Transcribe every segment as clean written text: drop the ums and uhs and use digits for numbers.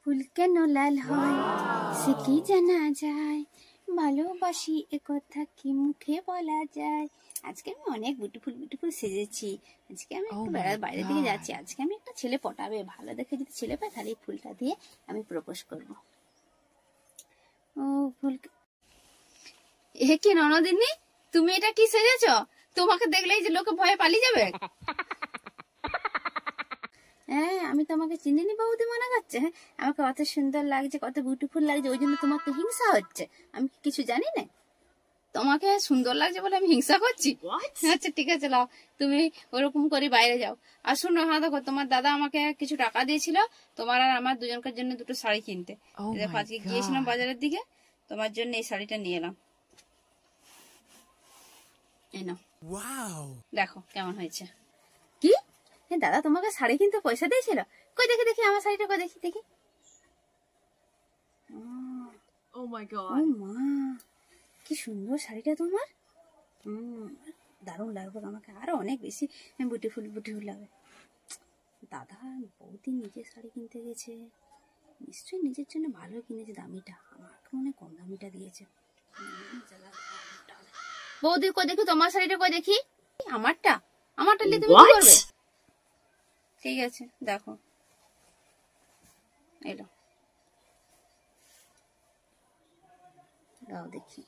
ফুল কেন লাল হয় সে কি জানা যায়, ভালোবাসি এ কথা কি মুখে বলা যায়। আজকে আমি অনেক বিউটিফুল সেজেছি। আজকে আমি একটু বাইরে দিকে যাচ্ছি। আজকে আমি একটা ছেলে পটাবে, ভালো দেখে যদি ছেলে পাই তাহলে এই ফুলটা দিয়ে আমি প্রপোজ করব। ও ফুল, এ কি ননদিনী, তুমি এটা কি সেজেছো? তোমাকে দেখলেই যে লোকে ভয়ে পালিয়ে যাবে। হ্যাঁ, আমি তোমাকে চিনিনি বৌদি মনে করছে? হ্যাঁ, আমাকে কত সুন্দর লাগছে, কত বিউটিফুল লাগছে, ওই জন্য তোমাকে হিংসা হচ্ছে। আমি কিছু জানি না, তোমাকে সুন্দর লাগছে বলে আমি হিংসা করছি? আচ্ছা ঠিক আছে, লাও তুমি ওরকম করে বাইরে যাও। আর শুনো, হ্যাঁ দেখো, তোমার দাদা আমাকে কিছু টাকা দিয়েছিল তোমার আর আমার দুজনকার জন্য দুটো শাড়ি কিনতে। দেখো আজকে গিয়েছিলাম বাজারের দিকে, তোমার জন্য এই শাড়িটা নিয়ে এলাম। এই নাও, দেখো কেমন হয়েছে। কি দাদা তোমাকে শাড়ি কিনতে পয়সা দিয়েছিল? কই দেখি দেখি আমার শাড়িটা, কই দেখি দেখি। ও মা, কি সুন্দর শাড়িটা তোমার। দারুণ লাগবে আমাকে, আরো অনেক বেশি বিউটিফুল লাগবে। দাদা বৌদি নিজের শাড়ি কিনতে গেছে, নিশ্চয়ই নিজের জন্য ভালো কিনেছে, দামিটা। আমাকে মনে কম দামিটা দিয়েছে। বৌদি কই দেখি তোমার শাড়িটা, কই দেখি। আমারটা নিয়ে তুমি কি করবে? ঠিক আছে দেখো, এলো দাও দেখি।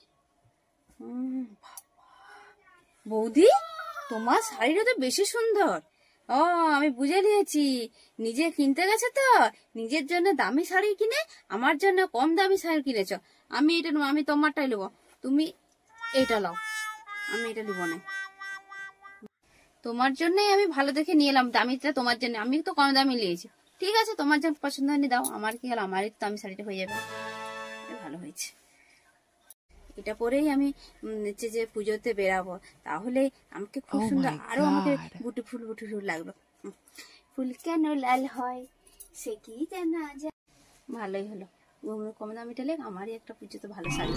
বৌদি তোমার শাড়িটা তো বেশি সুন্দর। ও আমি বুঝে নিয়েছি, নিজে কিনতে গেছে তো, নিজের জন্য দামি শাড়ি কিনে আমার জন্য কম দামি শাড়ি কিনেছ। আমি এটা নেবো, আমি তোমারটাই নেবো, তুমি এইটা নাও, আমি এটা নেবো না। তোমার জন্যই আমি ভালো দেখে নিয়ে এলাম, দামিটা তোমার জন্য, আমি তো কম দামি নিয়েছি। ঠিক আছে, তোমার জন্য পছন্দ হয়নি দাও, আমার কি হলো, আমারই তো দামি শাড়িটা হয়ে যাবে। ভালো হয়েছে, এটা পরেই আমি যে পুজোতে বেরাবো, তাহলে আমাকে খুব সুন্দর, আরো আমাকে বিউটিফুল লাগবে। ফুল কেন লাল হয় সে কি জানা যায়। ভালোই হলো, কম দামিটা লেগ, আমারই একটা পুজোতে ভালো শাড়ি।